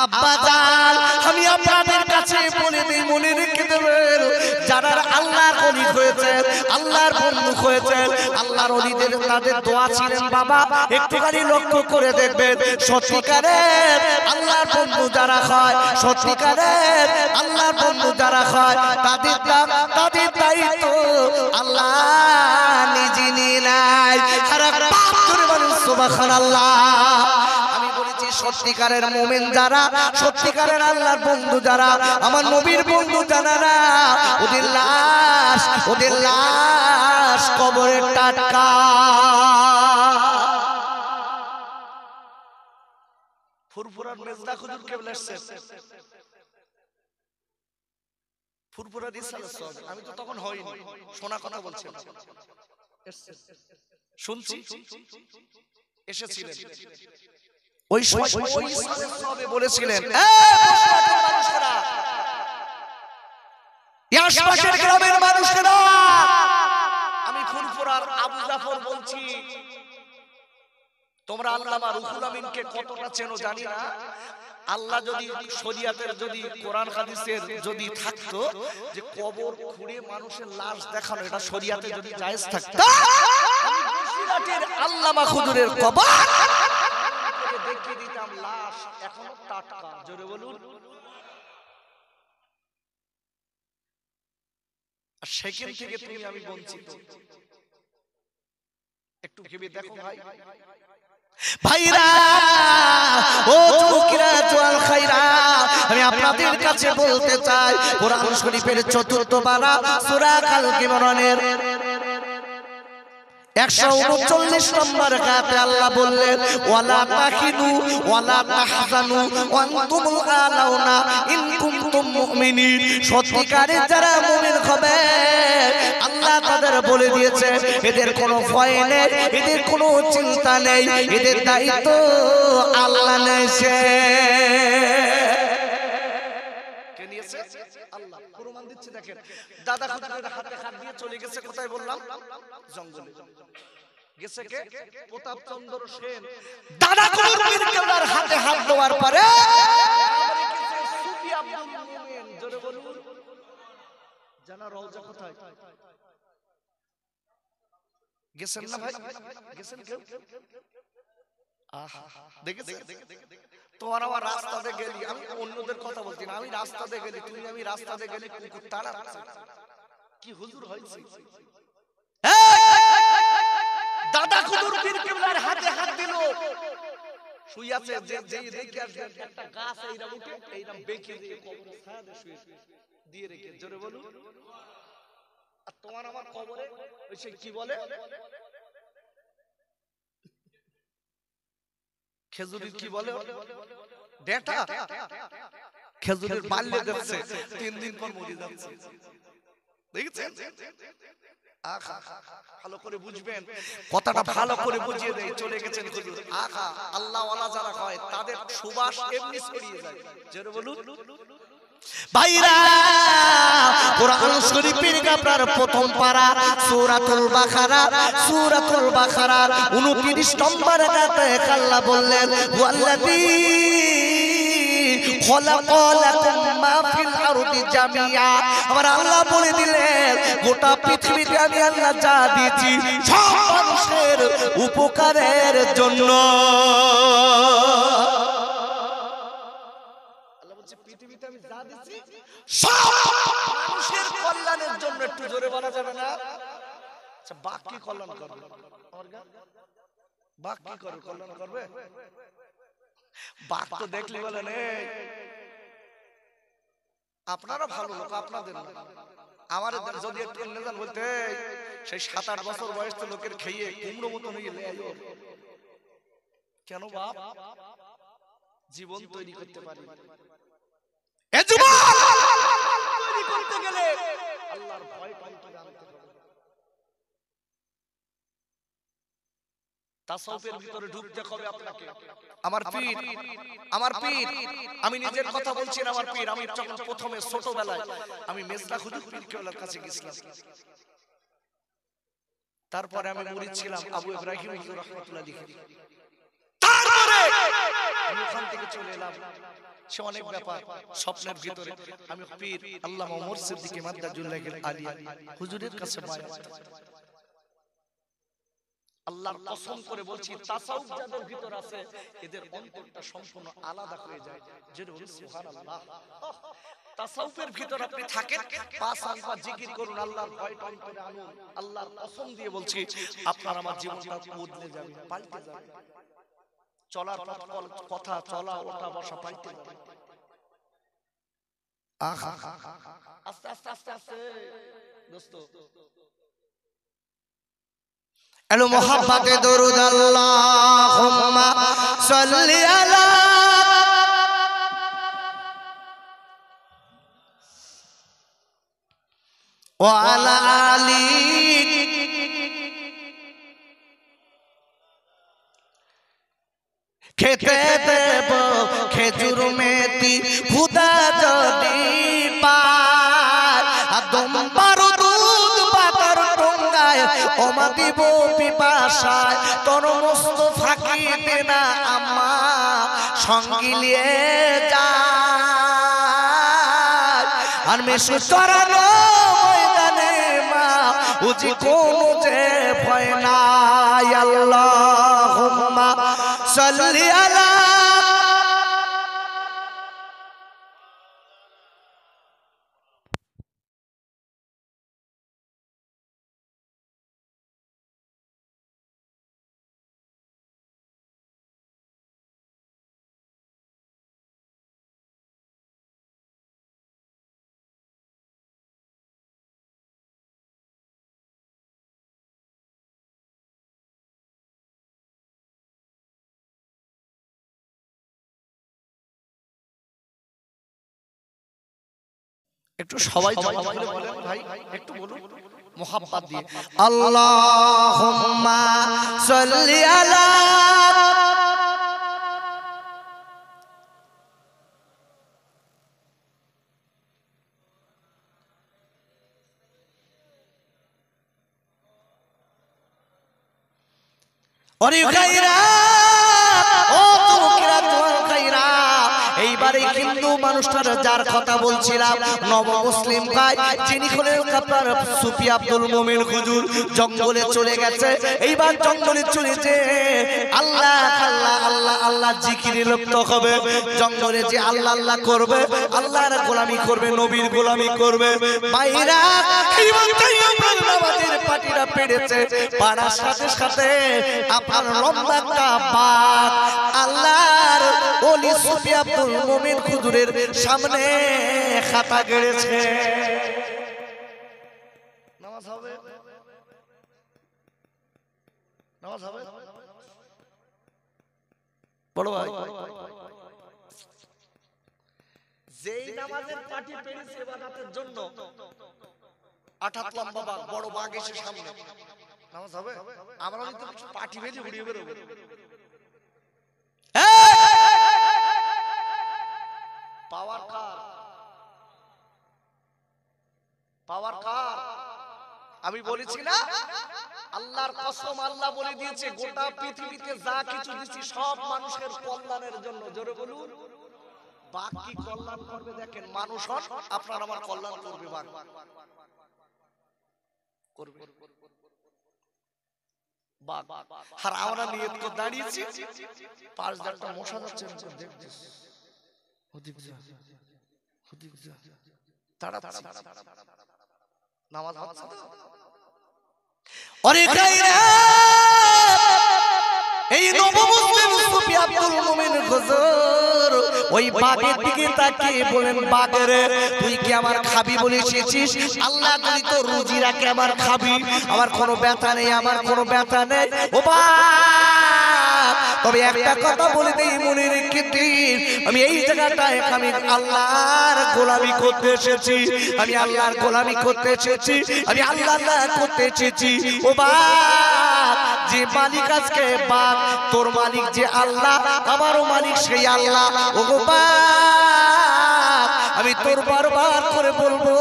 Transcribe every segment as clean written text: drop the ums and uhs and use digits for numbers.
আব্বাজান আমি আপনাদের কাছে বলে দেই, মনে রেখে দেবেন, যারা আল্লাহর ওলি হয়েছেন, আল্লাহর বন্ধু হয়েছেন, আল্লাহর ওলিদের তাদের দোয়া ছিলেন বাবা, একটুখানি লক্ষ্য করে দেখবেন, সত্যিকারের আল্লাহর বন্ধু যারা হয়, সত্যিকারের আল্লাহর বন্ধু যারা হয়, তাদের দায়িত্ব আল্লাহ নিজে নিয়ে নেয়। সারা পাপ ধরে বলেন সুবহানাল্লাহ। সত্যিকারের মুমিন যারা, সত্যিকারের আল্লাহর বন্ধু যারা, আমার নবীর বন্ধু যারা, ওদের লাশ কবরে টাটকা। ফুরফুরার মেজদা হুজুর কেবলা এসেছেন, ফুরফুরা রিসালাত সব আমি তো তখন হইনি, শোনা কথা বলছেন, শুনছি এসেছিলেন। ওই সবে বলেছিলেন, আশপাশের গ্রামের মানুষেরা, আমি ফুরফুরার আবু জাফর বলছি, তোমরা আল্লামা রুহুল আমিনকে কতটা চেনো জানি না। আল্লাহ যদি শরীয়তের, যদি কোরআন হাদিসের যদি থাকতো যে কবর খুঁড়ে মানুষের লাশ দেখানো, এটা শরীয়তে যদি জায়েজ থাকতো, আমি বসিরহাটের আল্লামা হুজুরের কবর দেখিয়ে দিতাম, লাশ এখনো টাটকা। জোরে বলুন। আর সেখান থেকে তুমি আমি বঞ্চিত। একটু ভেবে দেখো ভাই, ভাইরা ও যুবকেরা, জওয়াল খাইরা, আমি আপনাদের কাছে বলতে চাই, কোরআন শরীফের ৪র্থ পারা সূরা আল ইমরানের 139 নম্বর আয়াতে আল্লাহ বললেন, ওয়ালা তাহিনু ওয়ালা তাহজানু ওয়া আনতুমুল আলাউনা ইন কুনতুম মুমিনিন। সত্যিকারের যারা মুমিন হবে, আল্লাহ তাদের বলে দিয়েছে, এদের কোনো ভয় নেই, এদের কোনো চিন্তা নেই, এদের দায়িত্ব আল্লাহ নেছে। কে নিয়েছে? আল্লাহ। প্রমাণ দিচ্ছে দেখেন, দাদা হুজুরের হাতে হাত দিয়ে চলে গেছে কোথায় বললাম? জঙ্গলে গেছে কে? প্রতাপ চন্দ্র সেন। দাদা কুরুর পীর কেবলার হাতে হাত দেওয়ার পরে সুফি আব্দুল মুমিন, জোরে বলুন, জানা রওজা কোথায়? গেছেন না ভাই? গেছেন কেউ? আহা দেখেছেন? তোমার আমার রাস্তাতে গেলি, আমি অন্যদের কথা বলছি না, আমি রাস্তাতে গেলি, তুমি আমি রাস্তাতে গেলি, কুকুর তাড়াচ্ছে, কি হুজুর হয়েছে? দাদা কুতুব পীর কেবলার হাতে হাত দিল, শুই আছে, যে দেখে আসবে একটা গাছ এইরকম উঠে এইরকম বেঁকে দিয়ে কবরে ছায়া শুয়ে দিয়ে রেখে। জোরে বলুন। আর তোমার আমার কবরে ওই সে কি বলে, খেজুরি কি বলে, ডেটা, খেজুরের পাল্লে যাচ্ছে, 3 দিন পর মরে যাচ্ছে। দেখেছেন? আহা, ভালো করে বুঝবেন, কথাটা ভালো করে বুঝিয়ে দেই। চলে গেছেন হুজুর। আহা, আল্লাহ ওয়ালা যারা হয় তাদের সুবাস এমনি ছড়িয়ে যায়। জোরে বলুন। ভাইরা, কোরআন শরীফের আপনার প্রথম পারা সূরাতুল বাকারা, সূরাতুল বাকারার 29 নম্বর আয়াতে আল্লাহ বললেন, ওয়াল্লাযী খালাকালাকুম মা ফিল আরদি জামিয়া। আমার আল্লাহ বলে দিলেন, গোটা পৃথিবীতে আমি আল্লাহ যা দিয়েছি সব মানুষের উপকারের জন্য। আল্লাহ বলছে, পৃথিবীতে আমি যা দিয়েছি সব মানুষের কল্যাণের জন্য। একটু জোরে বলা যাবে না? আচ্ছা, বাঘ কি কল্যাণ করবে? বাঘ কি করবে? কল্যাণ করবে? বাঘ তো দেখলি বলেন, আপনারা ভালো লোক, আপনাদের আমার যদি একটু নেজান বলতে, সেই 7-8 বছর বয়স তো লোকের খেয়ে কুমড়ো মতন হয়ে গেলে কেন বাপ জীবন তৈরি করতে পারি? এ জীবন তৈরি করতে গেলে আল্লাহর ভয় পাইতে জানতে হবে। তাসাউফের ভিতরে ঢুকতে হবে আপনাকে। আমার পীর, আমার পীর, আমি নিজের কথা বলছি না, আমার পীর। আমি যখন প্রথমে ছোটবেলায় আমি মেজদা হুজুর পীর কেবলার কাছে গেছিলাম, তারপরে আমি মুরিদ ছিলাম আবু ইব্রাহিম হুজুর রাহমাতুল্লাহ আলাইহি, তারপরে থেকে চলে এলাম, সে অনেক ব্যাপার স্বপ্নের ভিতরে আমি পীর আল্লামা ওমর সিদ্দিক মাদ্দাজুল্লাহ আলিয়া হুজুরের কাছে বায়াত। আল্লাহর কসম করে বলছি তাসাউফ যাদের ভিতর আছে এদের অন্তরটা সম্পূর্ণ আলাদা হয়ে যায়। যেটা হলো সুবহানাল্লাহ। তাসাউফের ভিতর আপনি থাকেন, পাঁচ ওয়াক্ত জিকির করুন, আল্লাহর ভয়টা অন্তরে আনুন। আল্লাহর কসম দিয়ে বলছি আপনার আমার জীবনটা বদলে যাবে, পাল্টে যাবে। চলার পথ, কথা চলা ওঠা বসা পাল্টে যাবে। আহা আস্তে আস্তে আস্তে আস্তে দোস্ত এলো মোহাব্বতে দরুদ আল্লাহুম্মা সাল্লি আলা ওয়া আলা আলি খেতে দেব খেজুর মেথি খুদা যদি পায় আদম বারুদ পাতার টঙ্গায় ওমা দিব পিপাসায় তোর মুস্তাফাকে দেনা আম্মা সঙ্গিলিয়ে যায় আর মেশু চরানো ময়দানে মা উজি কোন যে ভয় নাই আল্লাহুম্মা সাল্লি আলা একটু সবাই জবাব করে বলেন ভাই, একটু বলুন মোহাব্বত দিয়ে আল্লাহুম্মা সাল্লি আলা ওরে খাইরা ও তুকিরা তোমার খাইরা। এইবারে হিন্দু মানুষটার যার কথা বলছিলাম নব মুসলিম ভাই যিনি হলেন আপনার সুফি আব্দুল মুমিন হুজুর জঙ্গলে চলে গেছে। এইবার জঙ্গলে চলেছে আল্লাহ আল্লাহ আল্লাহ আল্লাহ জিকিরে লিপ্ত হবে। জঙ্গলে যে আল্লাহ আল্লাহ করবে, আল্লাহর গোলামি করবে, নবীর গোলামি করবে। ভাইরা এইবার নামাজের পাটিরা পেড়েছে, পাড়ার সাথে সাথে আপনার লম্বা একটা বাঘ আল্লাহর ওলি সুফি আব্দুল মুমিন হুজুরের সামনে খাতা গেড়েছে। নামাজ হবে, নামাজ হবে বড় ভাই। যেই নামাজের পাটি পেরেছে ইবাদতের জন্য ৮ লম্বা বাঘ, বড় বাঘ এসে সামনে, নামাজ হবে? আমরা যদি কিছু পাটি ভেজে উড়িয়ে বেরোবো। পাওয়ার কার? পাওয়ার কার? আমি বলেছি না আল্লাহর কসম, আল্লাহ বলে দিয়েছে গোটা পৃথিবীতে যা কিছু দিচ্ছি সব মানুষের কল্যাণের জন্য। জোরে বলুন বাঘ কি কল্যাণ করবে? দেখেন মানুষ হন, আপনার আমার কল্যাণ করবে বাঘ করবে। আর আমরা নিয়ত করে দাঁড়িয়েছি, ৫,০০০টা মশা যাচ্ছে নামাজ হচ্ছে তো। ওরে খাইরা এই নব মুসলিম সুফি আব্দুল মুমিন হুজুর ওই বাঘের দিকে তাকিয়ে বলেন, বাঘরে তুই কি আমার খাবি বলে এসেছিস? আল্লাহ তুই তো রুজি রাখে আমার খাবি, আমার কোনো ব্যথা নেই, আমার কোনো ব্যথা নেই। ও বাঘ, তবে একটা কথা বলে দেই মনে রেখে দিন, আমি এই জায়গাটায় আমি আল্লাহর গোলামি করতে এসেছি, আমি আল্লাহর গোলামি করতে এসেছি, আমি আল্লাহ আল্লাহ করতে এসেছি। ও বাঘ, যে মালিক আজকে বাঘ, তোর মালিক যে আল্লাহ, আমারও মালিক সেই আল্লাহ। ও বাঘ, আমি তোর বারবার করে বলবো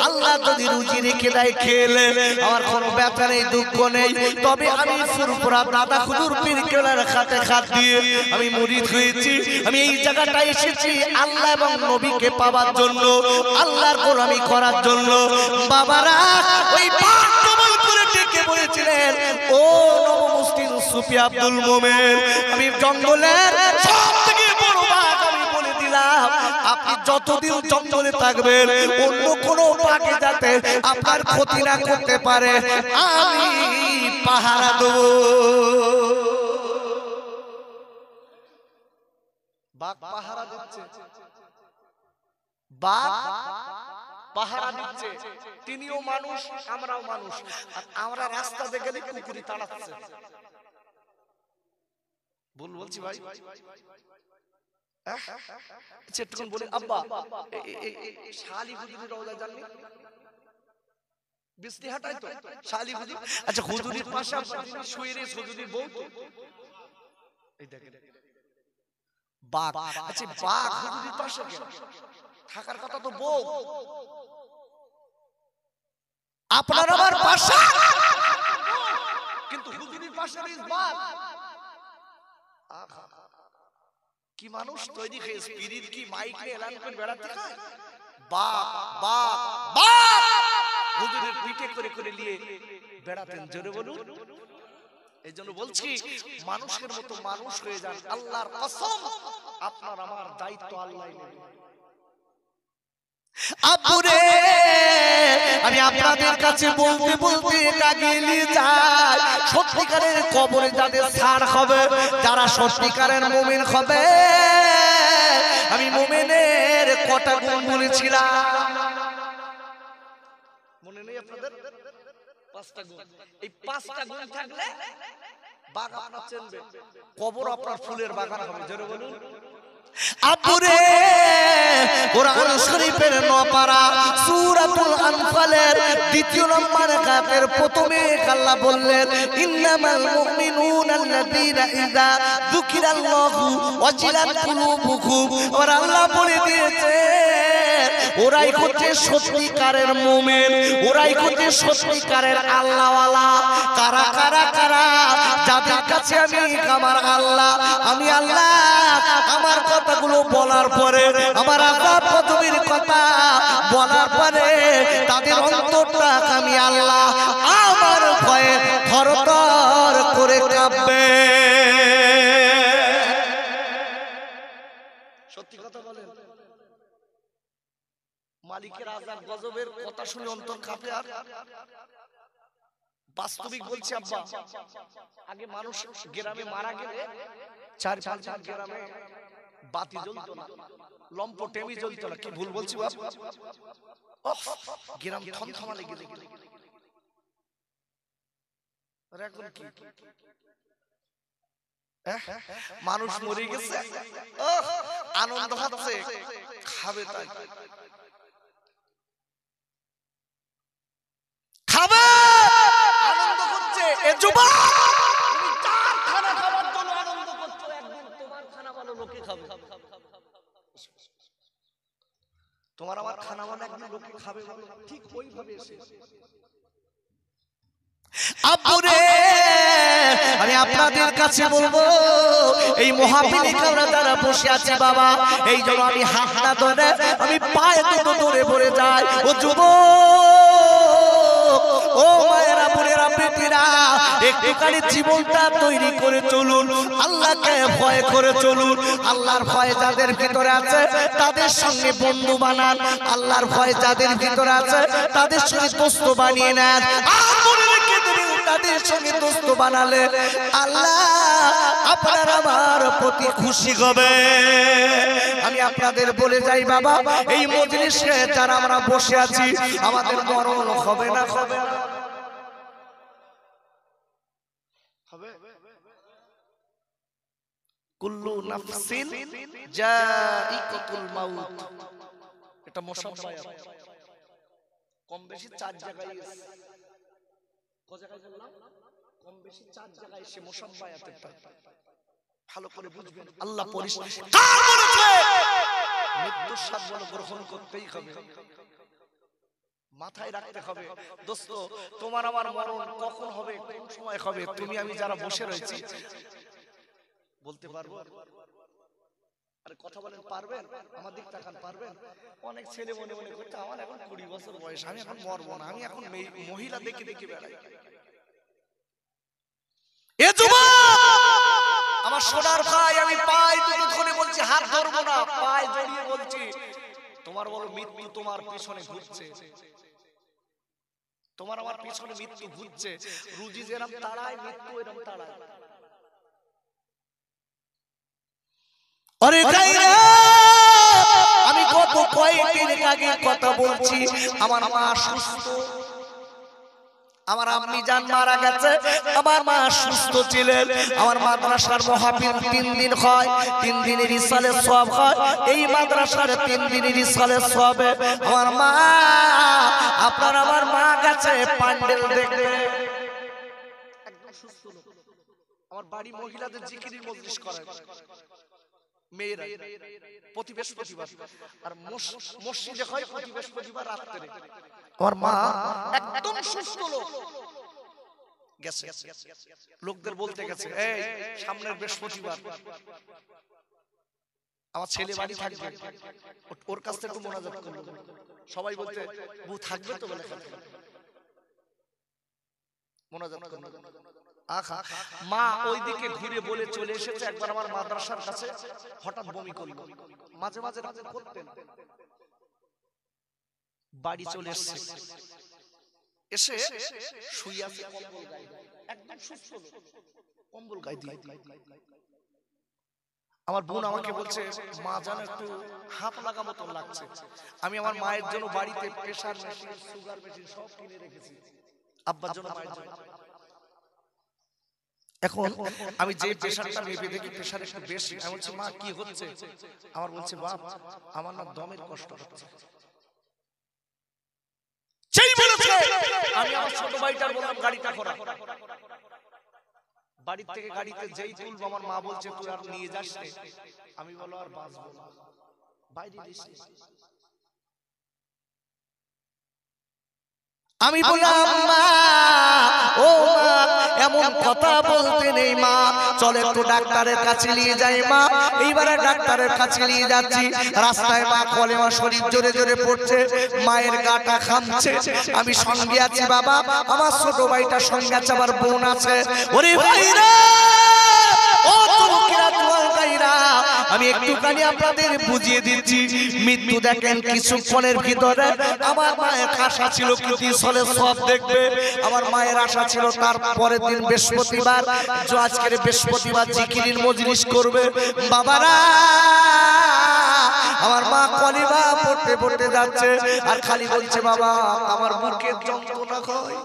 আল্লাহ যদি রুজি রেখে দেয় খেলে আমার কোনো ব্যথা নেই দুঃখ নেই তবে আমি ফুরফুরা দাদা হুজুর পীর কেবলার খাতে হাত দিয়ে আমি মুরিদ হয়েছি আমি এই জায়গাটায় এসেছি আল্লাহ এবং নবীকে পাওয়ার জন্য আল্লাহর গোলামি করার জন্য বাবারা ওই পাক কবুল ডেকে বলেছিলেন ও নবমুসলিম সুফি আব্দুল মোমেন আমি জঙ্গলের সবথেকে বড় বাঘ আমি বলে দিলাম আপনি যতদিন জঙ্গলে থাকবেন অন্য কোনো বাঘে যাতে আপনার ক্ষতি না করতে পারে আমি পাহারা দেব বাঘ পাহারা দিচ্ছে বাঘ পাহারা দিচ্ছে তিনিও মানুষ আমরাও মানুষ আর আমরা রাস্তাতে গেলে কুকুরি তাড়াচ্ছে বলছি ভাই চেট্টুকুন বলে আব্বা শালি হুজুরের রওজা জাননি বিস্তিহাটাই তো শালি হুজুর আচ্ছা হুজুরের পাশে শুয়ে রে হুজুরের বউ তো এই দেখেন বাঘ আচ্ছা বাঘ হুজুরের পাশে থাকার কথা তো বউ আপনার আমার পাশা কিন্তু হুজুরের পাশে বাঘ কি মানুষ তৈরি হয়ে স্পিরিট কি মাইকে এলান করে বেড়াতে খায় বাঘ বাঘ বাঘ হুজুরের পিঠে করে করে নিয়ে বেড়াতেন জোরে বলুন এই জন্য বলছি মানুষের মতো মানুষ হয়ে যান আল্লাহর কসম আপনার আমার দায়িত্ব আল্লাহ নেবে আব্বুরে আমি আপনাদের কাছে বলতে বলতে কাগিয়ে যাই সত্যিকারের কবরে যাদের ছাড় হবে যারা সত্যিকারের মুমিন হবে আমি মুমিনের কটা গুণ বলেছিলাম মনে নেই আপনাদের পাঁচটা গুণ এই পাঁচটা গুণ থাকলে বাগান আপনার চিনবে কবর আপনার ফুলের বাগান হবে জোরে বলুন আব্বুরে কোরআন শরীফের 9 পারা সূরাতুল আনফালের 2 নম্বর আয়াতের প্রথমে আল্লাহ বললেন ইন্নামাল মুমিনুনা আল্লাযীনা ইযা যুকিরাল্লাহু ওয়াজিলাত কুলুবুহুম আর আল্লাহ বলে দিয়েছে ওরাই হচ্ছে সত্যিকারের মুমিন ওরাই হচ্ছে সত্যিকারের আল্লাহওয়ালা কারা কারা কারা যাদের কাছে আমি আমার আল্লাহ আমি আল্লাহ আমার কথাগুলো বলার পরে আমার আযাব পদবীর কথা বলার পরে তাদের অন্তরটা আমি আল্লাহ আমার ভয়ে থরথর করে কাঁপবে সত্যি কথা বলেন মালিকের আযাব গজবের কথা শুনে অন্তর কাঁপে আর বাস্তবিক বলছি আব্বা আগে মানুষ গ্রামে মারা গেলে 4-5 গ্রামে বাতি জ্বলতো না লম্প টেমি জ্বলতো না কি ভুল বলছি বাপ গ্রাম থমথমা লেগে যেত আর এখন কি মানুষ মরে গেছে আনন্দ হচ্ছে খাবে তাই খাবে আনন্দ করছে এ যুবক তুমি চার খানা খাবার জন্য আনন্দ করছো একদিন তোমার খানা ভালো লোকে খাবে তোমার আমার খানা ভালো একদিন লোকে খাবে ঠিক ওইভাবে এসে আব্বুরে আমি আপনাদের কাছে বলবো এই মহাবিনী কামরা যারা বসে আছে বাবা এই জন্য আমি হাতটা ধরে আমি পায়ে দুটো ধরে পড়ে যাই ও যুবক ও মায়েরা বোনেরা বেটিরা একটুখানি জীবনটা তৈরি করে চলুন আল্লাহকে ভয় করে চলুন আল্লাহর ভয় যাদের ভিতরে আছে তাদের সঙ্গে বন্ধু বানান আল্লাহর ভয় যাদের ভিতরে আছে তাদের সঙ্গে দোস্ত বানিয়ে নেন তাদের সঙ্গে দোস্ত বানালে আল্লাহ আপনার আমার প্রতি খুশি হবে আমি আপনাদের বলে যাই বাবা এই মজলিসে যারা আমরা বসে আছি আমাদের মরণ হবে না হবে না হবে কুল্লু নাফসিন জাইকাতুল মাউত এটা মুসাফফায়াত কম বেশি 4 জায়গায় কম বেশি 4 জায়গায় এসে মুসাফফায়াতের ভালো করে বুঝবেন আল্লাহ পরিষ্কার বলেছে মৃত্যুর স্বাদ গ্রহণ করতেই হবে, মাথায় রাখতে হবে। দোস্ত, তোমার আমার মরণ কখন হবে, কোন সময় হবে, তুমি আমি যারা বসে রয়েছি বলতে পারবো? আরে কথা বলেন, পারবেন? আমার দিক তাকান, পারবেন? অনেক ছেলে মনে মনে করতে আমার এখন 20 বছর বয়স, আমি এখন মরবো না, আমি এখন মহিলা দেখে দেখে বেড়াই। এ যুবক, আমার সোনার ভাই, আমি পায়ে দুটো ধরে বলছি, হাত ধরবো না, পায়ে জড়িয়ে বলছি, তোমার বলো মৃত্যু তোমার পিছনে ঘুরছে, তোমার আমার পিছনে মৃত্যু ঘুরছে। রুজি যেরকম তাড়ায়, মৃত্যু এরকম তাড়ায়। আরে আমি কত কয়েকদিন আগে কথা বলছি, আমার মা সুস্থ, আমার আম্মি জান মারা গেছে, আমার মা সুস্থ ছিলেন। আমার মাদ্রাসার মাহফিল 3 দিন হয়, 3 দিনের ইসালের সওয়াব হয়। এই মাদ্রাসার 3 দিনের ইসালের সওয়াবে আমার মা, আপনার আমার মা গেছে প্যান্ডেল দেখতে, একদম সুস্থ লোক। আমার বাড়ি মহিলাদের জিকিরের মজলিস করায় মেয়েরা প্রতি বৃহস্পতিবার, আর মসজিদে হয় প্রতি বৃহস্পতিবার রাত্রে। আমার মা একদম সুস্থ লোক গেছে, লোকদের বলতে গেছে, এই সামনের বৃহস্পতিবার আমার ছেলে বাড়ি থাকবে, ওর কাছ থেকে একটু মোনাজাত করবে। সবাই বলতে, বউ থাকবে তো? বলে মোনাজাত করবে। আহা, মা ওইদিকে ঘুরে বলে চলে এসেছে। একবার আমার মাদ্রাসার কাছে হঠাৎ বমি করলো, মাঝে মাঝে রাতে করতেন। বাড়ি চলে এসেছে, এসে শুয়ে আছে কম্বল গায়ে, একদম সুস্থ লোক, কম্বল গায়ে দিয়ে। আমার বোন আমাকে বলছে, মা জানো একটু হাত লাগা মতন লাগছে। আমি আমার মায়ের জন্য বাড়িতে প্রেসার মেশিন, সুগার মেশিন সব কিনে রেখেছি, আব্বার জন্য, মায়ের জন্য। এখন আমি যে প্রেসারটা মেপে দেখি প্রেসার একটু বেশি। আমি বলছি, মা কি হচ্ছে? আমার বলছে, বাপ আমার না দমের কষ্ট হচ্ছে। আমি আমার ছোট ভাইটার বললাম, গাড়িটা খোরা। বাড়ি থেকে গাড়িতে যেই তুলবো, আমার মা বলছে, তুই আর নিয়ে যাস রে। আমি বলো, আর বাঁচবো না, বাইরে দিছি। আমি বললাম, মা ও মা, এমন কথা বলতে নেই মা, চলে একটু ডাক্তারের কাছে নিয়ে যাই মা। এইবারে ডাক্তারের কাছে নিয়ে যাচ্ছি, রাস্তায় মা কলেমা শরীফ জোরে জোরে পড়ছে, মায়ের গাটা খামছে। আমি সঙ্গে আছি বাবা, আমার ছোট ভাইটার সঙ্গে আছে, আমার বোন আছে। ওরে ভাইরা, ও যুবকেরা, জওয়ানরা, আমি একটুখানি আপনাদের বুঝিয়ে দিচ্ছি। মৃত্যু দেখেন কিছুক্ষণের ভিতরে। আমার মায়ের আশা ছিল কি সলে সব দেখবে, আমার মায়ের আশা ছিল তার পরের দিন বৃহস্পতিবার, আজকের বৃহস্পতিবার জিকিরের মজলিস করবে। বাবারা, আমার মা কলিমা পড়তে পড়তে যাচ্ছে, আর খালি বলছে, বাবা আমার বুকের যন্ত্রণা হয়,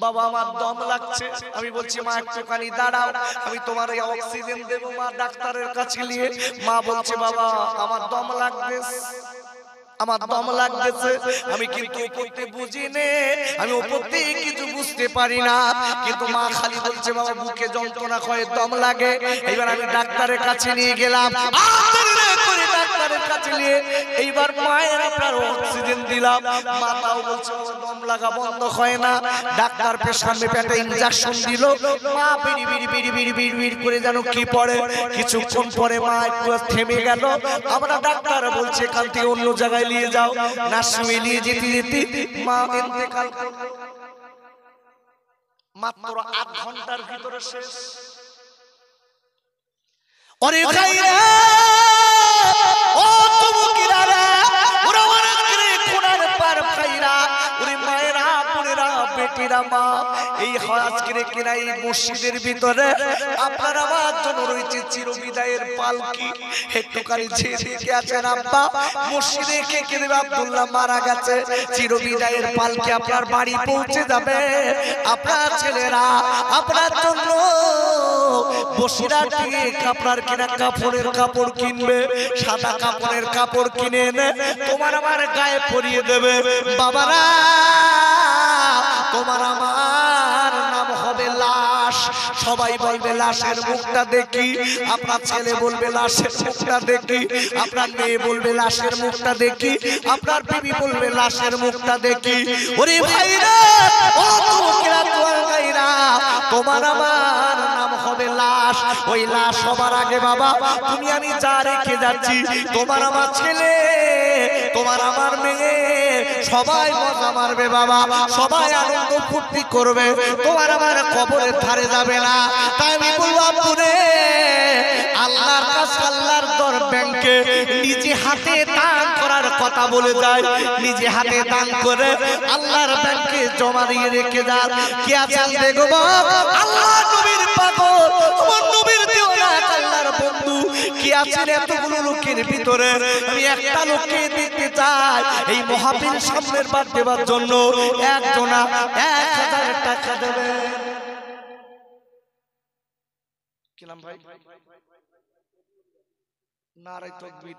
বাবা আমার দম লাগছে। আমি বলছি, মা একটুখানি দাঁড়াও, আমি তোমার এই অক্সিজেন দেবো মা ডাক্তারের কাছে নিয়ে। মা বলছে, বাবা আমার দম লাগতেছে, আমার দম লাগতেছে। আমি কিন্তু উপরতে বুঝি নে, আমি উপরতে কিছু বুঝতে পারি না, কিন্তু মা খালি বলছে, বাবা বুকে যন্ত্রণা হয়, দম লাগে। এবার আমি ডাক্তারের কাছে নিয়ে গেলাম, ডাক্তারের কাছে নিয়ে এইবার মায়ের আপনার অক্সিজেন দিলাম। মাতাও বলছে, দম লাগা বন্ধ হয় না। ডাক্তার পেশার পেটে ইনজেকশন দিল, মা বিড়ি বিড়ি বিড়ি বিড়ি বিড়ি বিড়ি করে যেন কি পড়ে। কিছুক্ষণ পরে মা একটু থেমে গেল। আমরা ডাক্তার বলছে, এখান থেকে অন্য জায়গায় নিয়ে যাও। নার্সিংহোমে নিয়ে যেতে যেতে মা ইন্তেকাল করল। মাত্র 8 ঘন্টার ভিতরে শেষ। ওরে ভাইরা, ও যুবকেরা, ওরা অনেক কোণার পার ভাইরা, ওরে মায়েরা, বোনেরা, বেটিরা, মা, এই আজকের কিনা এই মসজিদের ভিতরে আপনার আমার জন্য রয়েছে চিরবিদায়ের পালকি। একটুখানি যে দেখে আছেন আব্বা, মসজিদে কে কে দেবে, আব্দুল্লাহ মারা গেছে, চিরবিদায়ের পালকি আপনার বাড়ি পৌঁছে যাবে। আপনার ছেলেরা আপনার জন্য বসিরা দিয়ে আপনার কিনা কাপড়ের কাপড় কিনবে, সাদা কাপড়ের কাপড় কিনে এনে তোমার আমার গায়ে পরিয়ে দেবে। বাবারা, তোমার আমার নাম হবে লাশ। সবাই বলবে লাশের মুখটা দেখি, আপনার ছেলে বলবে লাশের মুখটা দেখি, আপনার মেয়ে বলবে লাশের মুখটা দেখি, আপনার বিবি বলবে লাশের মুখটা দেখি। ওরে ভাইরা, ও যুবকেরা, তোমার ভাইরা, তোমার আমার নাম হবে লাশ। ওই লাশ সবার আগে বাবা তুমি আমি যা রেখে যাচ্ছি, তোমার আমার ছেলে, তোমার আমার মেয়ে, সবাই মজা মারবে বাবা, সবাই আনন্দ ফুর্তি করবে, তোমার আমার কবরের ধারে যাবে না। তাই আমি বলবো আপুরে, আল্লাহর কাছে, আল্লাহর দর ব্যাংকে নিজে হাতে দান করার কথা বলে যায়, নিজে হাতে দান করে আল্লাহর ব্যাংকে জমা দিয়ে রেখে যান। কি আছেন দেখব আল্লাহ নবীর পাগল, আমার নবীর দেওয়া আল্লাহর বন্ধু কি আছেন এতগুলো লোকের ভিতরে, আমি একটা লোককে দেখতে চাই এই মহাবীর সামনের বার দেওয়ার জন্য একজনা 1000 টাকা দেবে। কি নাম ভাই? নারায়ে তাকবীর।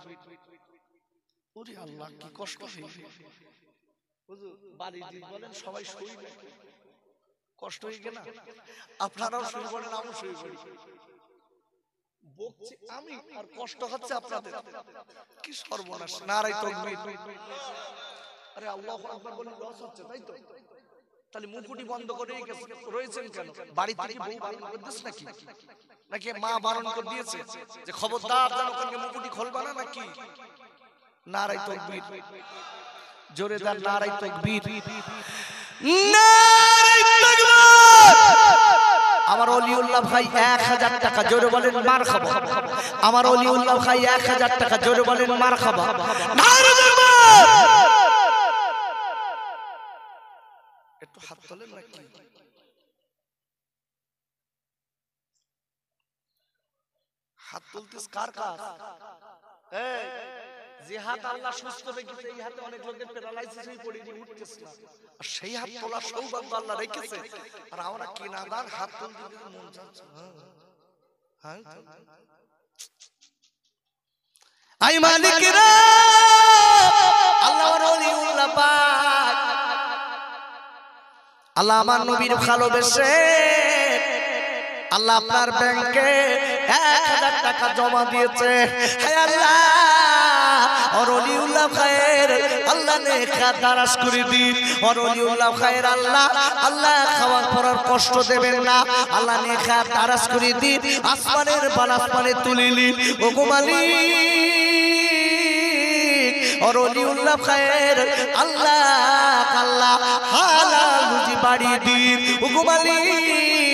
ওরে আল্লাহ, কি কষ্ট হয়েছে হুজুর, বাড়ি দিন বলেন সবাই শুই নাকি? কষ্ট হয়ে গেল না? আপনারাও শুই বলেন, আমিও শুই বলি। বকছি আমি আর কষ্ট হচ্ছে আপনাদের, কি সর্বনাশ। নারায়ে তাকবীর। আরে আল্লাহু আকবার বলে লস হচ্ছে, তাই তো? তাহলে মুকুটি বন্ধ করে রয়েছেন কেন? বাড়ি থেকে বউ বারণ করে দিস নাকি? নাকি মা বারণ করে দিয়েছে যে খবরদার যেন ওখানে মুকুটি খুলবা না নাকি? নারায়ে তাকবীর। জোরে দান নারায়ে তাকবীর, নারায়ে তাকবীর। আমার ওলিউল্লাহ ভাই 1000 টাকা, জোরে বলেন মারহাবা। আমার ওলিউল্লাহ ভাই 1000 টাকা, জোরে বলেন মারহাবা। নারায়ে তাকবীর। একটু হাত তোলেন নাকি? হাত তুলতেছ কার কার? এই যে হাত আল্লাহ সুস্থ রেখেছে, এই হাতে অনেক লোকের প্যারালাইসিস হয়ে পড়ে উঠতেছে না, আর সেই হাত তোলার সৌভাগ্য আল্লাহ রেখেছে, আর আমরা কি নাদার হাত তুলতে মন চাচ্ছে। হ্যাঁ আই মালিকরা, আল্লাহর ওলিউল্লাহ পাক, আল্লাহ আমার নবীর ভালোবেসে আল্লাহ আপনার ব্যাংকে 1000 টাকা জমা দিয়েছে। হে আল্লাহ, আর ওলিউল্লাহ খায়ের আল্লাহ নেকা দারাজ করে দিন, আর ওলিউল্লাহ খায়ের আল্লাহ, আল্লাহ খাওয়া পড়ার কষ্ট দেবেন না, আল্লাহ নেকা দারাজ করে দিন, আসমানের বাল আসমানে তুলিলি ও গো মালিক, আর ওলিউল্লাহ খায়ের আল্লাহ, আল্লাহ হালাল রুজি বাড়িয়ে দিন ও গো মালিক,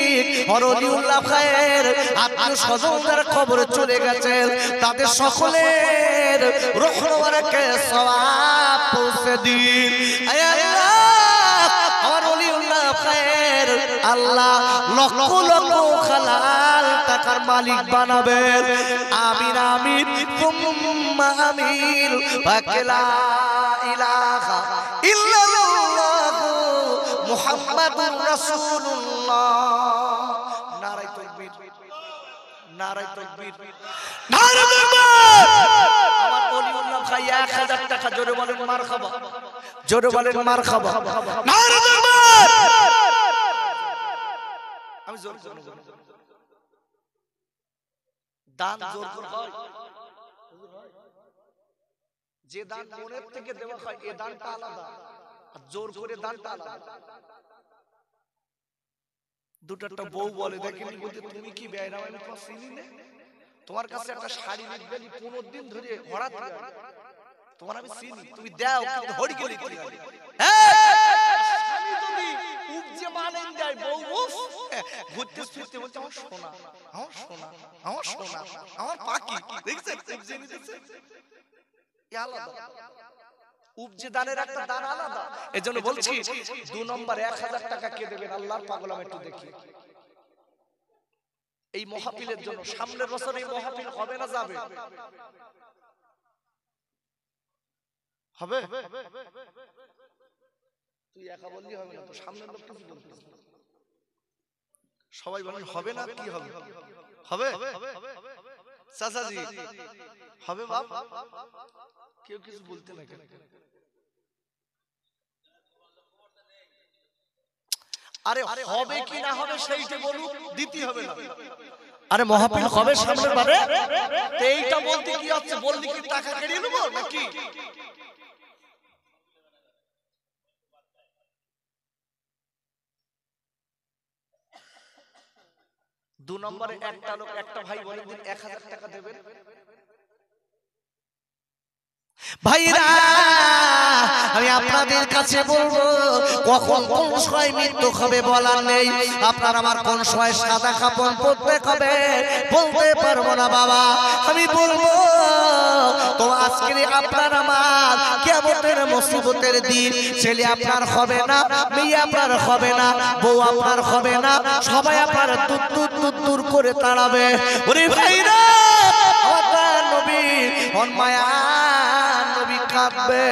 আর ওলিউল্লাহ খায়ের আত্মীয় স্বজন যারা কবরে চলে গেছেন তাদের সকলের রূহ মুবারকে সওয়াব পৌঁছে দিন। হে আল্লাহ, আমার ওলিউল্লাহ খায়ের আল্লাহ লক্ষ লক্ষ হালাল টাকার মালিক বানাবেন। আমিন আমিন তুম্মা আমিন। লা ইলাহা ইল্লাল্লাহ মুহাম্মাদুর রাসূলুল্লাহ। নারায়ে তাকবীর, নারায়ে তাকবীর, নারায়ে তাকবীর। আমার ওলিউল্লাহ ভাই 1000 টাকা, জোরে বলেন মারহাবা, জোরে বলেন মারহাবা। নারায়ে তাকবীর। আমি জোর করে দান জোর করে হয়, যে দান মনের থেকে দেওয়া হয় এই দানটা আলাদা, আর জোর করে দানটা আলাদা। দুটাটা বউ বলে, দেখেন বলতে তুমি কি বেয়রা, আমি তোমার চিনি না, তোমার কাছে একটা শাড়ি নিবে 15 দিন ধরে হড়া তোমার আমি চিনি, তুমি দাও কিন্তু হড়ি গেলি কি হবে? স্বামী যদি উপজে মানেন দেয় বউ ঘুরতে ফিরতে বলতে আমার সোনা, আমার সোনা, আমার সোনা, আমার পাখি, দেখছেন উপজে নিতেছে, এ আলাদা। উপজে দানের একটা দান আলাদা। এজন্য বলছি 2 নম্বর 1000 টাকা কে দেবেন? আল্লাহর পাগল, আমি একটু দেখি এই মাহফিলের জন্য। সামনের বছর এই মাহফিল হবে না যাবে? হবে? তুই একা বললি হবে না তো, সামনের লোক কিছু বলতে সবাই বলেন হবে না, কি হবে? হবে চাচাজি, হবে বাপ? কেউ কিছু বলতে না কেন? আরে হবে কি না হবে সেইটা বলুক, দিতে হবে না। আরে মাহফিল হবে সামনের বারে, তো এইটা বলতে কি হচ্ছে? বললি কি টাকা কেড়ে নেবো নাকি? দু নম্বরে একটা লোক, একটা ভাই বলে দিন 1000 টাকা দেবেন। ভাইরা আমি আপনাদের কাছে বলবো, কখন কোন সময় মৃত্যু হবে বলার নেই। আপনার আমার কোন সময় সাদা কাপড় পরতে হবে বলতে পারবো না বাবা। আমি বলবো তো আজকে আপনার আমার কিয়ামতের মুসিবতের দিন, ছেলে আপনার হবে না, মেয়ে আপনার হবে না, বউ আপনার হবে না, সবাই আপনার দূর দূর দূর দূর করে তাড়াবে। ওরে ভাইরা আমার নবী মায়া নবী কাঁদবে,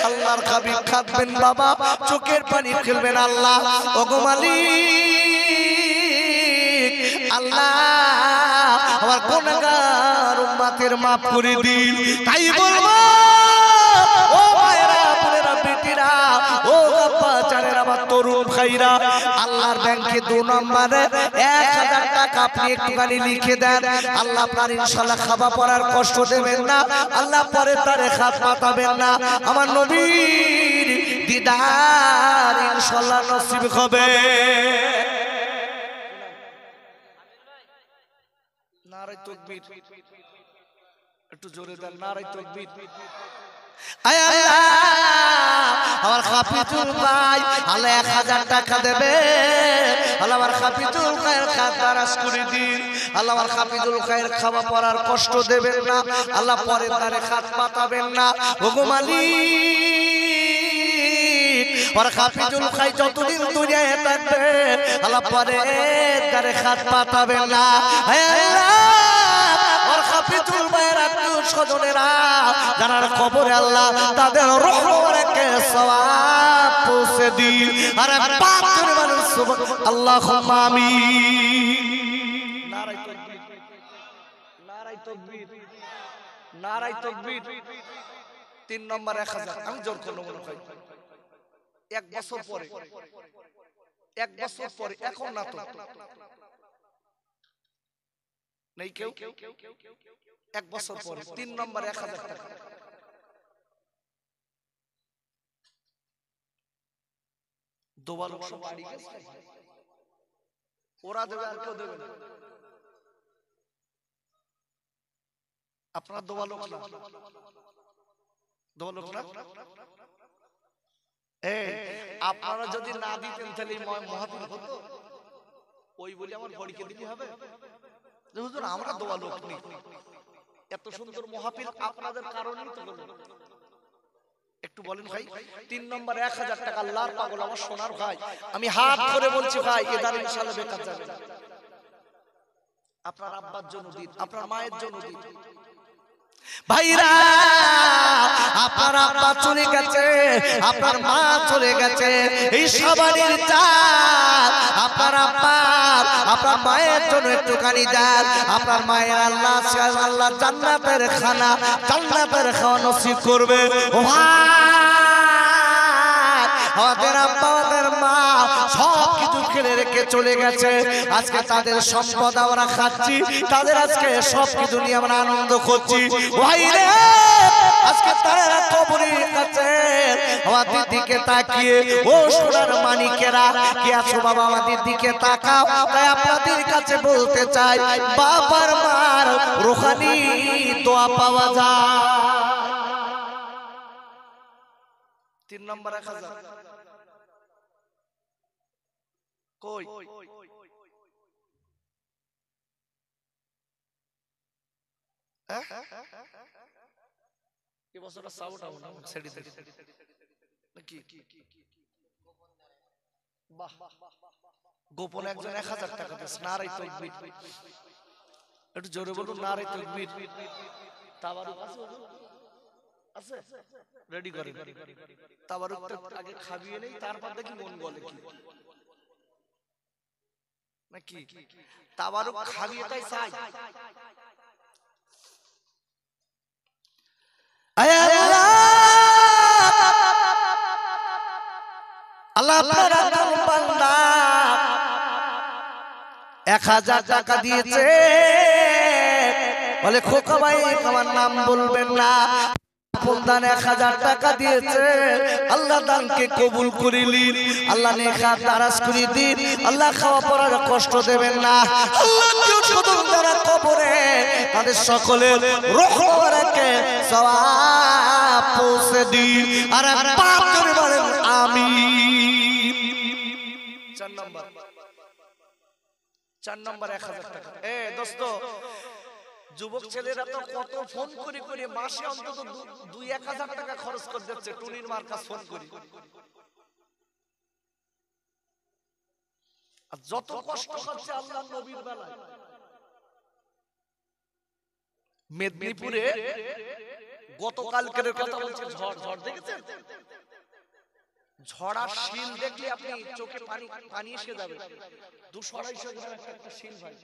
আল্লাহর হাবিব কাঁদবেন বাবা, চোখের পানি ফেলবেন। আল্লাহ ওগো মালিক, আল্লাহ আমার গুনাহগার উম্মতের মাফ করে দিন। তাই বলবো ও ভাইরা, বোনেরা, বেটিরা, ও আব্বা জানেরা, আমার তরুণ ভাইরা, আল্লাহর ব্যাংকে 2 নম্বরে 1000 টাকা আপনি একটুখানি লিখে দেন। আল্লাহ আপনার ইনশাআল্লাহ খাওয়া পড়ার কষ্ট দেবেন না, আল্লাহ পরে তারে হাত পাতাবেন না। আমার নবীর দিদার ইনশাআল্লাহ নসিব হবে। নারে তাকবীর, একটু জোরে দেন, নারে তাকবীর। আয় আল্লাহ আমার হাফিজুল ভাই আল্লাহ 1000 টাকা দেবে। আল্লাহ আমার হাফিজুল ভাইয়ের খাতারাস করে দিন। আল্লাহ আমার হাফিজুল ভাইয়ের খাওয়া পড়ার কষ্ট দেবেন না, আল্লাহ পরে তারে হাত পাতাবেন না। ওগো মালিক, আর হাফিজুল ভাই যতদিন দুনিয়ায় থাকবে আল্লাহ পরে তারে হাত পাতাবেন না। আয় আল্লাহ আর হাফিজুল ভাইয়ের আত্মীয় স্বজনেরা যারা কবরে আল্লাহ তাদের রহমতে সওয়াব পৌঁছে দিন। আর পাক করে বলেন আল্লাহুম্মা আমিন। নারে তাকবীর, নারে তাকবীর, নারে তাকবীর। 3 নম্বর 1000 আমি জোর করব মনে হয় 1 বছর পরে, 1 বছর পরে, এখন না তো নেই কেউ, 1 বছর পরে 3 নম্বর 1000 টাকা। দোয়া লোক সব বাড়ি গেছে, ওরা দেবে আর কেউ দেবে না। আপনারা দোয়া লোক না, দোয়া লোক না। আপনারা যদি না দিতেন তাহলে মহাবীর হতো, ওই বলে আমার ঘড়িকে দিতে হবে। হুজুর আমরা দোয়া লোক নেই, এত সুন্দর মাহফিল আপনাদের কারণেই তো হলো। একটু বলেন ভাই। 3 নম্বর 1000 টাকা আল্লাহর পাগল আমার সোনার ভাই, আমি হাত ধরে বলছি ভাই, এদার ইনশাআল্লাহ বেকার যাবে না। আপনার আব্বার জন্য দিন, আপনার মায়ের জন্য দিন। ভাইরা আপনার আব্বা চলে গেছে, আপনার মা চলে গেছে, এই সবারই চাল আপনার আব্বা আপনার মায়ের জন্য একটুখানি দেন। আপনার মায়ের আল্লাহ আল্লাহ জান্নাতের খানা, জান্নাতের খাওয়া নসিব করবে। ও ভাই, আমাদের আব্বা আমাদের মা সব কিছু ফেলে রেখে চলে গেছে, আজকে তাদের সম্পদ আমরা খাচ্ছি, তাদের আজকে সব কিছু নিয়ে আমরা আনন্দ করছি। ভাইরে আজকে তারা কবরের কাছে আমাদের দিকে তাকিয়ে, ও সোনার মানিকেরা কি আছো বাবা আমাদের দিকে তাকাও। তাই আপনাদের কাছে বলতে চাই, বাবার মার রুহানি দোয়া পাওয়া যায়। 3 নম্বর 1000 কই? এই বছরটা সাউটা না ছেড়ে দে নাকি? বাহ, গোপনে একজন 1000 টাকা দিয়েছে। নারে তাকবীর, একটু জোরে বলুন নারে তাকবীর। তাবারুক আছে, আছে রেডি করেন। তাবারুকটা আগে খাবিয়ে নেই, তারপর দেখি মন বলে কি নাকি। তাবারুক খাবিয়ে তাই চাই। আল্লাহ আপনার বান্দা 1000 টাকা দিয়েছে। বলে খোকা ভাই আমার নাম বলবেন না, দান 1000 টাকা দিয়েছে। আল্লাহ দানকে কবুল করিলিন, আল্লাহ নেখাত দারাজ করে দিন, আল্লাহ খাওয়া পড়ার কষ্ট দেবেন না। আল্লাহ কদম যারা কবরে তাদের সকলের রূহ মুবারকে সওয়াব পৌঁছে দিন। আর পাপ করে বলেন আমিন। 4 নম্বর 1000 টাকা। দোস্ত, যুবক ছেলেরা তো কত ফোন করে করে মাসে অন্তত 2-1000 টাকা খরচ করে যাচ্ছে টুনির মার কাছে ফোন করি। আর যত কষ্ট হচ্ছে আল্লাহর নবীর বেলায়। মেদিনীপুরে গতকালকের কথা বলছি, ঝড় দেখেছেন? ঝড়ার শিল দেখলে আপনি চোখে পানি এসে যাবে। 200-250 গ্রাম একটা শিল ভাই,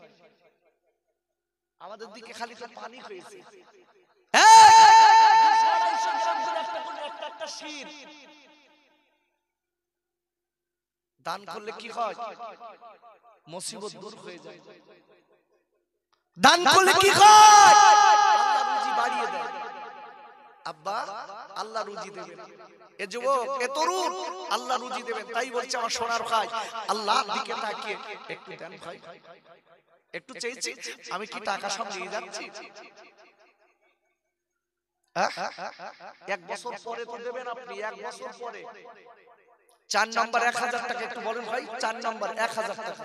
আমাদের দিকে খালি তো পানি হয়েছে। একটা শিল দান করলে কি হয়? মুসিবত দূর হয়ে যায়। দান করলে কি হয়? আল্লাহ রুজি বাড়িয়ে দেয়। আব্বা, আল্লাহ রুজি দেবেন। এ যুবক, এ তরুণ, আল্লাহ রুজি দেবেন। তাই বলছে আমার সোনার ভাই, আল্লাহর দিকে তাকিয়ে একটু দেন ভাই। একটু চাইছি, আমি কি টাকা সব নিয়ে যাচ্ছি? 1 বছর পরে তো দেবেন আপনি, 1 বছর পরে। 4 নম্বর 1000 টাকা। একটু বলেন ভাই, 4 নম্বর 1000 টাকা।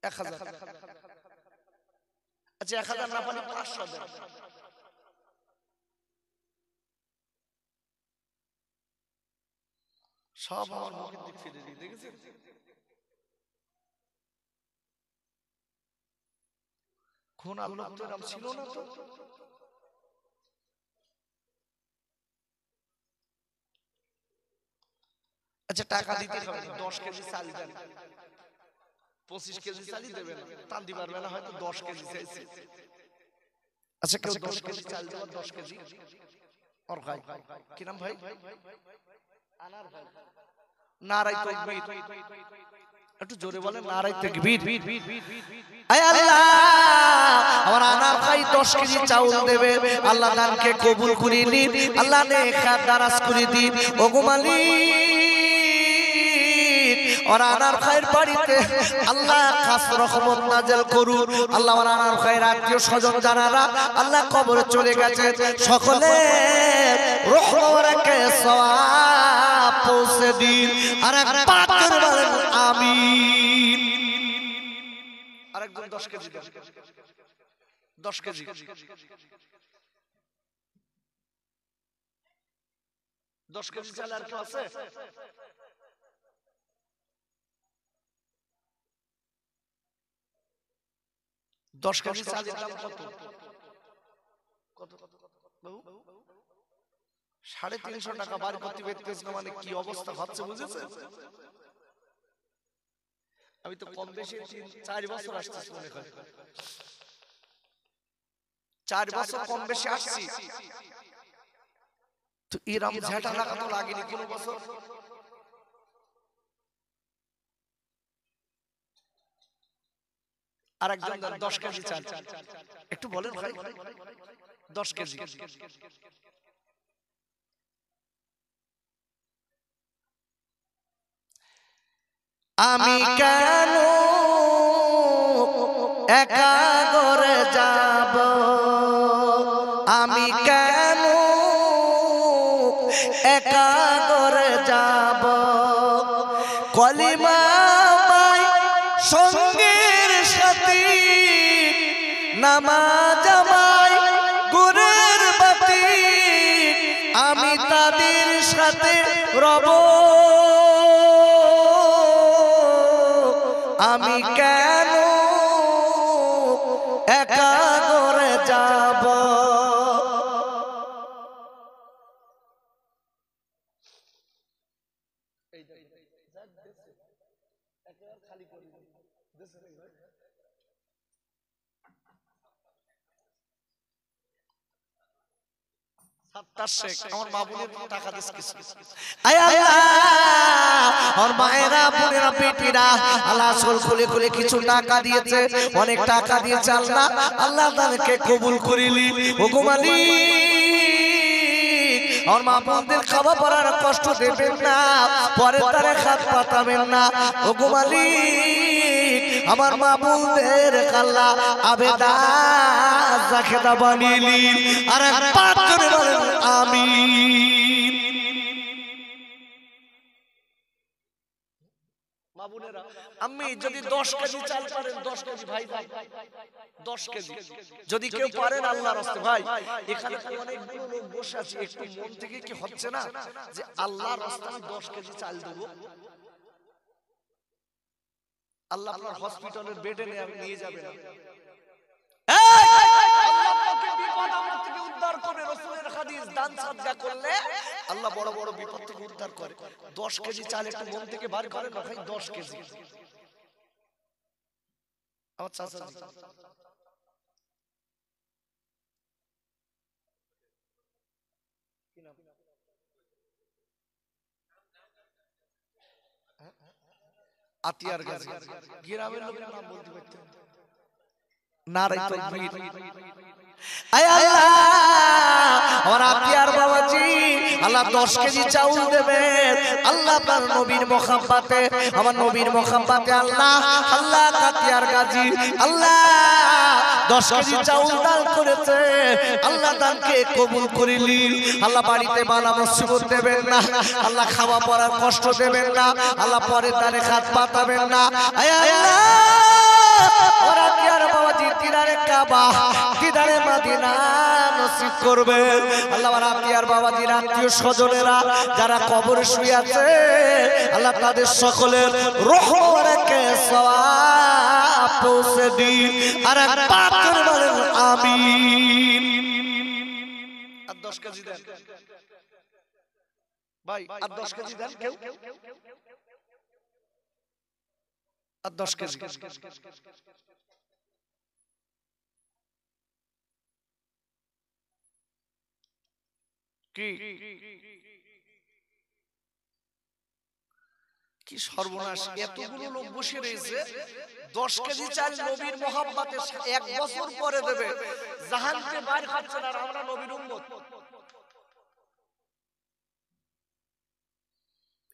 1000। আচ্ছা, 1000 না পারি 500 দেন। সব আমার মুখের দিক ফিরে দিয়ে দেখেছেন? কোন আল্লাহ তো নাম ছিল না তো। আচ্ছা, টাকা দিতে হবে। 10 কেজি চাল দেন, 25 কেজি চালই দেবেন, টানতে পারবে না হয়তো 10 কেজি চাইছে। আচ্ছা, কেউ 10 কেজি চাল দেওয়া, 10 কেজি ওর ভাই। কি নাম ভাই? আনার ভাই। নারায়ে তাকবীর। একটু জোরে বলেন, নারায়ে তাকবীর। আয় আল্লাহ, আমার আনার ভাই 10 কেজি চাউল দেবে। আল্লাহ দানকে কবুল করে নিন, আল্লাহ নেখাত দারাজ করে দিন। ওগো মালিক, আর আনার ভাইয়ের বাড়িতে আল্লাহ খাস রহমত নাযিল করুন। আল্লাহ আমার আনার ভাইয়ের আত্মীয় স্বজন যারা আল্লাহ কবরে চলে গেছে, সকলে রূহ মুবারকে সওয়াব পৌঁছে দিন। আর পাক করে বলেন আমিন। আরেকজন 10 কেজি দেন, 10 কেজি। 10 কেজি চাল আর কেউ আছে? 10 কেজি চালের দাম কত? 350 টাকা বার করতে পেরেছ না, মানে কি অবস্থা হচ্ছে বুঝেছেন? আমি তো কম বেশি 4 বছর আসছি, মনে হয় 4 বছর কম বেশি আসছি, তো এরকম ঝাঁটা লাগা তো লাগেনি কোনো বছর। আর একজন 10 কেজি চাল। একটু বলেন ভাই, 10 কেজি। আমি কেন একা ঘরে যাব, আমি কেন একা ঘরে যাব, কলিমা সঙ্গের সাথী, নামাজ আমায় গুরের বাতি, আমি তাদের সাথে রব, আমি কেন একা ঘরে যাব। সাত্তার শেখ আমার মা বোনের টাকা দিস কিছু আয় আল্লাহ আর মায়েরা বোনেরা বেটিরা আল্লাহ আসল খুলে খুলে কিছু টাকা দিয়েছে অনেক টাকা দিয়েছে আল্লাহ আল্লাহ তাদেরকে কবুল করিলি ওগো মালিক আর মা বোনদের খাওয়া পড়ার কষ্ট দেবেন না পরে তারে হাত পাতাবেন না ওগো মালিক আমার মা বোনদের আল্লাহ আবেদা জাকেদা বানিলি আর পাঁচ জনে বলেন আমিন। আমি যদি 10 কেজি চাল পারেন 10 কেজি ভাই ভাই 10 কেজি যদি কেউ পারেন আল্লাহর রাস্তে ভাই এখানে অনেকগুলো লোক বসে আছে একটু মন থেকে কি হচ্ছে না যে আল্লাহর রাস্তায় আমি 10 কেজি চাল দেব আল্লাহ আপনার হসপিটালের বেডে নিয়ে যাবে না আল্লাহ আপনাকে বিপদ আপদ থেকে উদ্ধার করবে রাসূলের হাদিস দান সাদকা করলে আল্লাহ বড় বড় বিপদ থেকে উদ্ধার করে 10 কেজি চাল একটু মন থেকে বার করেন না ভাই 10 কেজি আমার চাচা আতিয়ার গাজী গ্রামের লোকের নাম বলতে পারতেন নারাই তাকবীর আয় আল্লাহ আমার আতিয়ার বাবাজি আল্লাহ 10 কেজি চাউল দেবেন আল্লাহ তার নবীর মোহাব্বতে আমার নবীর মোহাব্বতে আল্লাহ আল্লাহ আতিয়ার গাজী আল্লাহ 10 কেজি চাউল দান করেছে আল্লাহ দানকে কবুল করিলি আল্লাহ বাড়িতে বালা মুসিবত দেবেন না আল্লাহ খাওয়া পড়ার কষ্ট দেবেন না আল্লাহ পরে তারে হাত পাতাবেন না আয় আল্লাহ ওরা আতিয়ার বাবাজি দিদারে কাবা দিদারে মদিনা নসিব করবে আল্লাহ ওরা আতিয়ার বাবাজির আত্মীয় স্বজনেরা যারা কবরে শুয়ে আছে আল্লাহ তাদের সকলের রহমতে সওয়াব পৌঁছে দিন আর পাথর বলেন আমিন। আর 10 কেজি দেন ভাই আর 10 কেজি দেন কেউ আর 10 কেজি কি কি সর্বনাশ এতগুলো লোক বসে রয়েছে 10 কেজি চাল নবীর মোহাব্বতে 1 বছর পরে দেবে জাহান থেকে বাইরে খাচ্ছে না আর আমরা নবীর উম্মত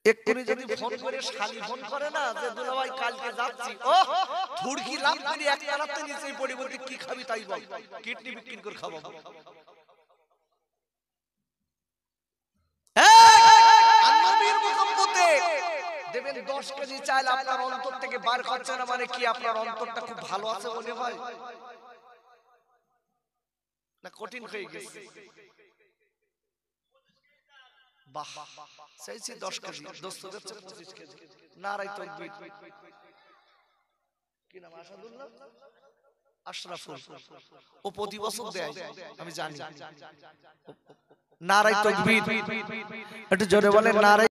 এক্ষুনি যদি ফোন করে শালি ফোন করে না যে দুলা ভাই কালকে যাচ্ছি ও থুড়কি লাভ করি এক তারাতে নিচেই পড়ি বলতে কি খাবি তাই বল কিডনি বিক্রি করে খাওয়াবো নবীর মুহাব্বতে দেবেন 10 কেজি চাল আপনার অন্তর থেকে বার করছে না মানে কি আপনার অন্তরটা খুব ভালো আছে মনে হয় না কঠিন হয়ে গেছে বাহ চাইছি 10 কেজি দোস্ত দিচ্ছে 25 কেজি নারাই তাকবীর কি নাম আসাদুল্লাহ আশরাফুল ও প্রতি বছর দেয় আমি জানি নারাই তাকবীর একটু জোরে বলেন নারাই